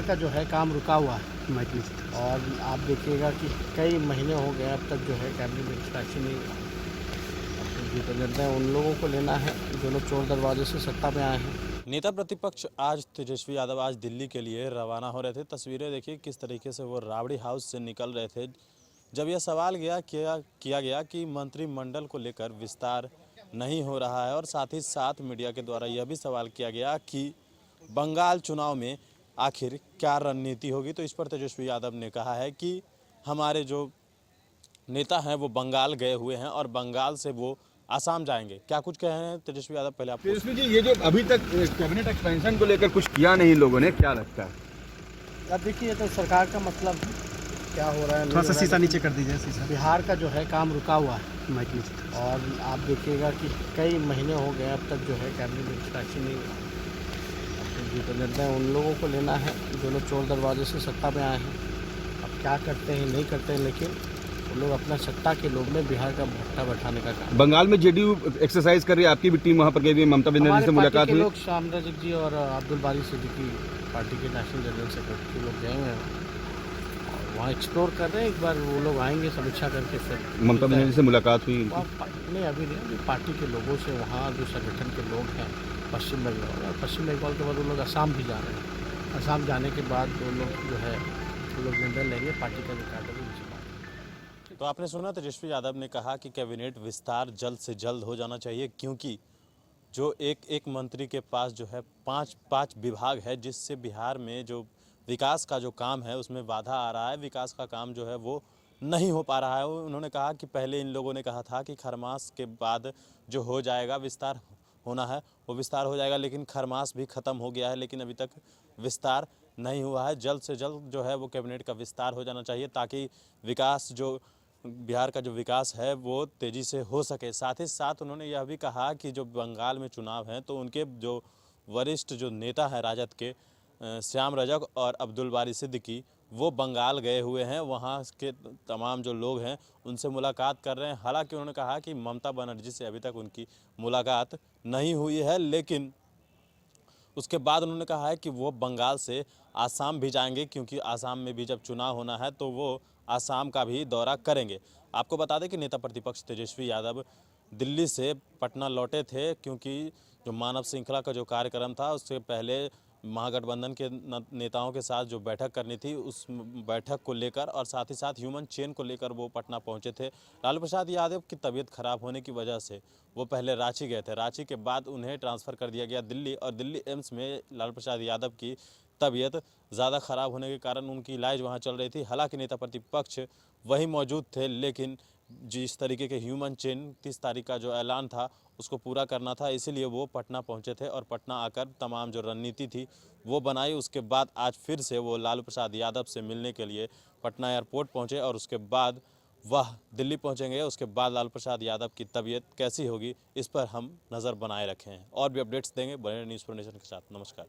का जो है काम रुका हुआ है और आप देखिएगा कि कई महीने हो गए अब तक जो है कैबिनेट इंस्ट्रक्शन नहीं हुआ। ये तो निर्णय उन लोगों को लेना है जो लोग चोर दरवाजे से सत्ता में आए हैं। नेता प्रतिपक्ष आज तेजस्वी यादव आज दिल्ली के लिए रवाना हो रहे थे। तस्वीरें देखिए किस तरीके से वो राबड़ी हाउस से निकल रहे थे जब यह सवाल किया गया कि मंत्रिमंडल को लेकर विस्तार नहीं हो रहा है और साथ ही साथ मीडिया के द्वारा यह भी सवाल किया गया कि बंगाल चुनाव में आखिर क्या रणनीति होगी। तो इस पर तेजस्वी यादव ने कहा है कि हमारे जो नेता हैं वो बंगाल गए हुए हैं और बंगाल से वो आसाम जाएंगे। क्या कुछ कह रहे हैं तेजस्वी यादव, पहले आप तेजस्वी जी, ये जो अभी तक कैबिनेट एक्सपेंशन को लेकर कुछ किया नहीं लोगों ने, क्या लगता है? अब देखिए तो सरकार का मतलब है क्या हो रहा है। थोड़ा सा शीशा नीचे कर दीजिए, शीशा। बिहार का जो है काम रुका हुआ है माइक नीचे। और आप देखिएगा कि कई महीने हो गए अब तक जो है कैबिनेट इंस्ट्रक्शन नहीं हुआ। ये तो निर्णय उन लोगों को लेना है जो लोग चोर दरवाजे से सत्ता में आए हैं। अब क्या करते हैं नहीं करते हैं, लेकिन वो लोग अपना सत्ता के लोग में बिहार का भट्टा बैठाने का काम। बंगाल में जेडीयू एक्सरसाइज कर रही है, आपकी भी टीम वहां पर गई हुई है, ममता बनर्जी से मुलाकात हुई। लोग श्याम रजक जी और अब्दुल बारी सिद्दीकी पार्टी के नेशनल जनरल सेक्रेटरी लोग गए हुए हैं और वहाँ एक्सप्लोर कर रहे हैं। एक बार वो लोग आएंगे समीक्षा करके फिर ममता बनर्जी से मुलाकात हुई नहीं, अभी नहीं। अभी पार्टी के लोगों से वहाँ जो संगठन के लोग हैं पश्चिम बंगाल और पश्चिम बंगाल के बाद वो लोग असम भी जा रहे हैं। असम जाने के बाद वो लोग जो है वो लोग निर्णय लेंगे पार्टी का जो कार्य है उनसे बात। तो आपने सुना तेजस्वी यादव ने कहा कि कैबिनेट विस्तार जल्द से जल्द हो जाना चाहिए, क्योंकि जो एक मंत्री के पास जो है पाँच विभाग है, जिससे बिहार में जो विकास का जो काम है उसमें बाधा आ रहा है। विकास का काम जो है वो नहीं हो पा रहा है। उन्होंने कहा कि पहले इन लोगों ने कहा था कि खरमास के बाद जो हो जाएगा विस्तार होना है वो विस्तार हो जाएगा, लेकिन खरमास भी ख़त्म हो गया है, लेकिन अभी तक विस्तार नहीं हुआ है। जल्द से जल्द जो है वो कैबिनेट का विस्तार हो जाना चाहिए ताकि विकास जो बिहार का जो विकास है वो तेज़ी से हो सके। साथ ही साथ उन्होंने यह भी कहा कि जो बंगाल में चुनाव हैं तो उनके जो वरिष्ठ जो नेता हैं राजद के श्याम रजक और अब्दुल बारी सिद्दीकी वो बंगाल गए हुए हैं। वहाँ के तमाम जो लोग हैं उनसे मुलाकात कर रहे हैं। हालांकि उन्होंने कहा कि ममता बनर्जी से अभी तक उनकी मुलाकात नहीं हुई है, लेकिन उसके बाद उन्होंने कहा है कि वो बंगाल से आसाम भी जाएंगे, क्योंकि आसाम में भी जब चुनाव होना है तो वो आसाम का भी दौरा करेंगे। आपको बता दें कि नेता प्रतिपक्ष तेजस्वी यादव दिल्ली से पटना लौटे थे, क्योंकि जो मानव श्रृंखला का जो कार्यक्रम था उससे पहले महागठबंधन के नेताओं के साथ जो बैठक करनी थी उस बैठक को लेकर और साथ ही साथ ह्यूमन चेन को लेकर वो पटना पहुंचे थे। लालू प्रसाद यादव की तबीयत खराब होने की वजह से वो पहले रांची गए थे। रांची के बाद उन्हें ट्रांसफ़र कर दिया गया दिल्ली, और दिल्ली एम्स में लालू प्रसाद यादव की तबीयत ज़्यादा ख़राब होने के कारण उनकी इलाज वहाँ चल रही थी। हालांकि नेता प्रतिपक्ष वहीं मौजूद थे, लेकिन जिस तरीके के ह्यूमन चेन 30 तारीख का जो ऐलान था उसको पूरा करना था, इसीलिए वो पटना पहुंचे थे और पटना आकर तमाम जो रणनीति थी वो बनाई। उसके बाद आज फिर से वो लालू प्रसाद यादव से मिलने के लिए पटना एयरपोर्ट पहुंचे और उसके बाद वह दिल्ली पहुंचेंगे। उसके बाद लालू प्रसाद यादव की तबीयत कैसी होगी इस पर हम नज़र बनाए रखे हैं। और भी अपडेट्स देंगे बने न्यूज़ नेशन के साथ। नमस्कार।